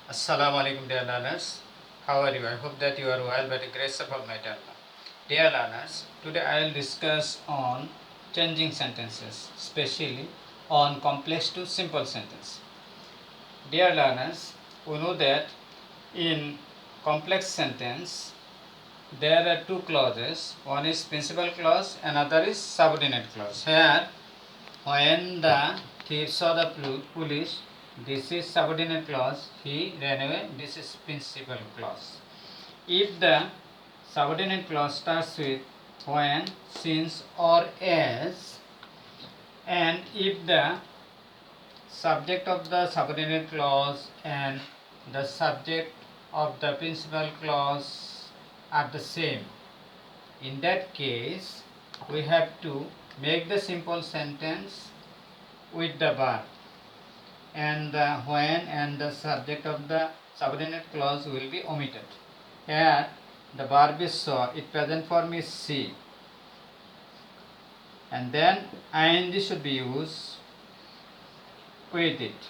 Assalamu alaikum dear learners. How are you? I hope that you are well by the grace of Almighty Allah. Dear learners, today I will discuss on changing sentences, especially on complex to simple sentence. Dear learners, we know that in complex sentence there are two clauses. One is principal clause, another is subordinate clause. Here, when the thief saw the police, this is subordinate clause, he ran away, this is principal clause. If the subordinate clause starts with when, since, or as, and if the subject of the subordinate clause and the subject of the principal clause are the same, in that case we have to make the simple sentence with the verb, and the when and the subject of the subordinate clause will be omitted. Here the verb is saw, its present form is see, and then ing should be used with it.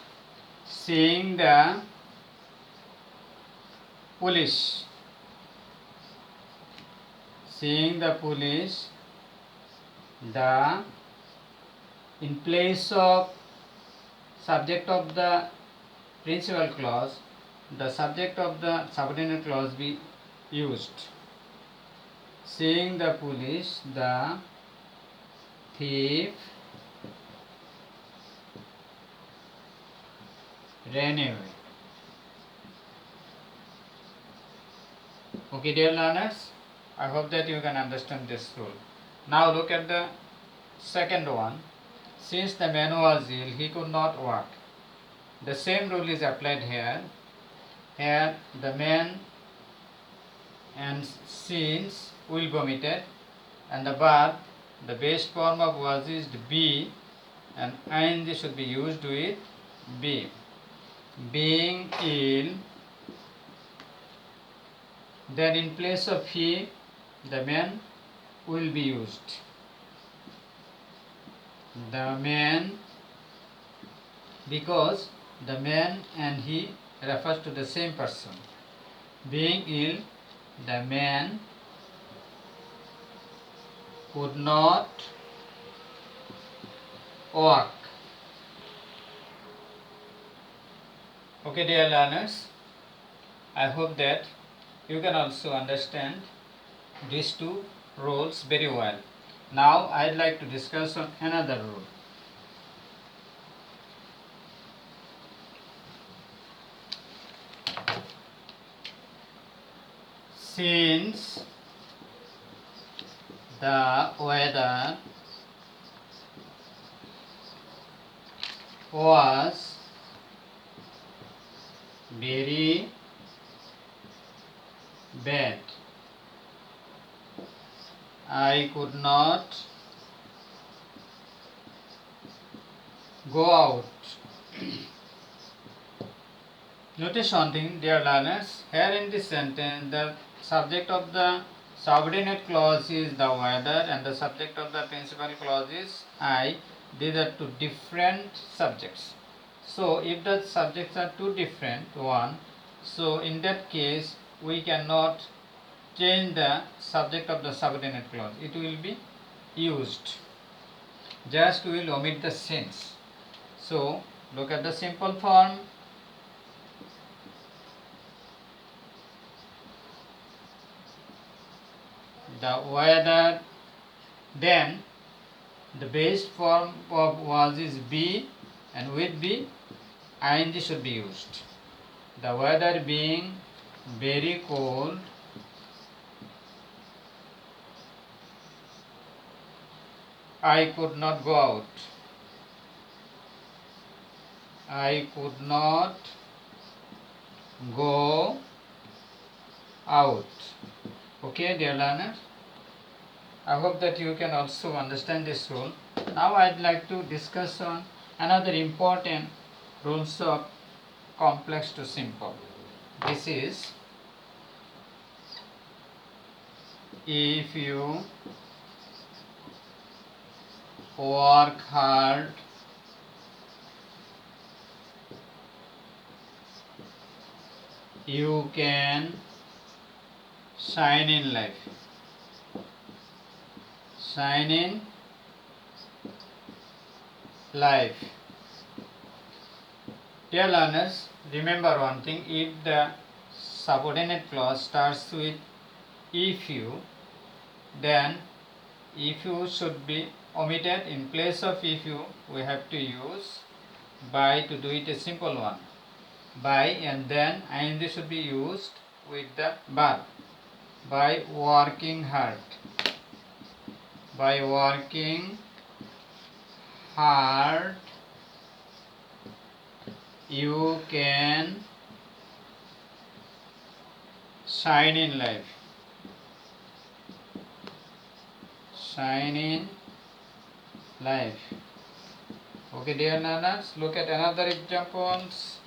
Seeing the police, seeing the police, the in place of subject of the principal clause, the subject of the subordinate clause be used. Seeing the police, the thief ran away. Okay, dear learners, I hope that you can understand this rule. Now look at the second one. Since the man was ill, he could not walk. The same rule is applied here. Here the man and since will be omitted, and the verb, the base form of was is be, and ing should be used with be. Being ill, then in place of he, the man will be used. The man, because the man and he refers to the same person. Being ill, the man could not walk. Okay, dear learners, I hope that you can also understand these two rules very well. Now I'd like to discuss on another rule. Since the weather was very bad, I could not go out. Notice one thing, dear learners, here in this sentence the subject of the subordinate clause is the weather and the subject of the principal clause is I. These are two different subjects. So if the subjects are two different, one, so in that case we cannot change the subject of the subordinate clause. It will be used. Just we will omit the since. So look at the simple form. The weather, then the base form of was is be, and with be ing should be used. The weather being very cold, I could not go out. I could not go out. Okay, dear learners, I hope that you can also understand this rule. Now I'd like to discuss on another important rules of complex to simple. This is, if you work hard, you can shine in life. Shine in life. Dear learners, remember one thing: if the subordinate clause starts with if you, then if you should be omitted. In place of if you, we have to use by to do it a simple one. By, and then ing should be used with the verb. By working hard. By working hard, you can shine in life. Shine in life. Okay, dear learners, look at another examples.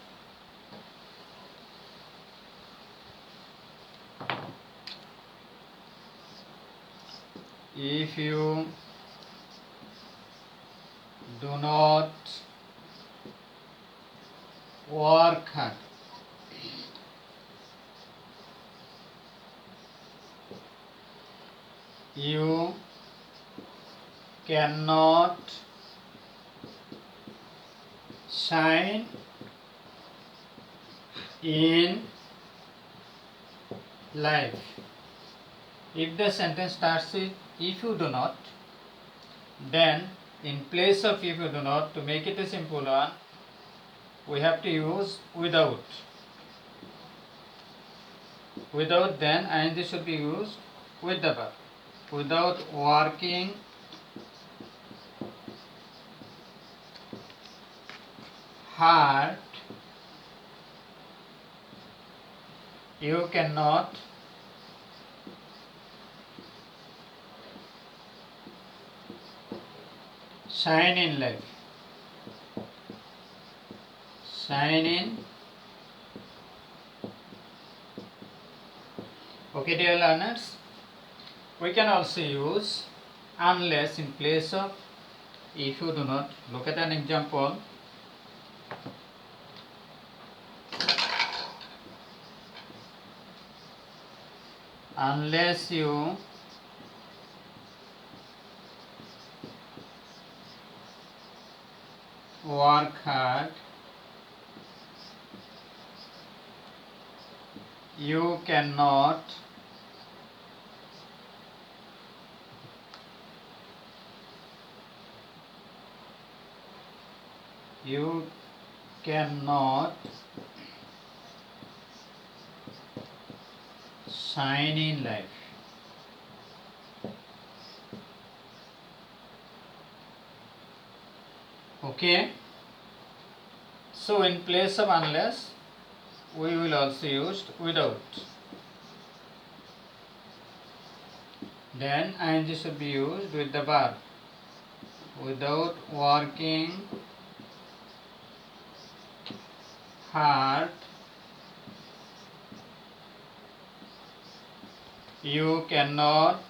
If you do not work hard, you cannot shine in life. If the sentence starts with if you do not, then in place of if you do not, to make it a simple one, we have to use without. Without, then ing should be used with the verb. Without working hard, you cannot shine in life. Shine in. Okay, dear learners, we can also use unless in place of if you do not. Look at an example. Unless you work hard, you cannot shine in life. Okay, so in place of unless, we will also use without. Then ing should be used with the verb. Without working hard, you cannot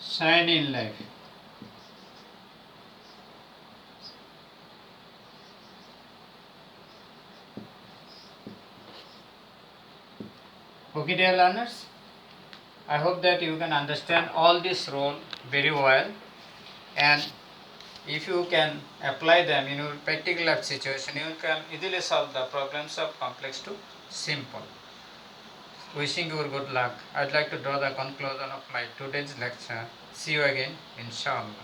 shine in life. Okay, dear learners, I hope that you can understand all this rule very well, and if you can apply them in your practical life situation, you can easily solve the problems of complex to simple. Wishing you good luck. I'd like to draw the conclusion of my today's lecture. See you again, inshallah.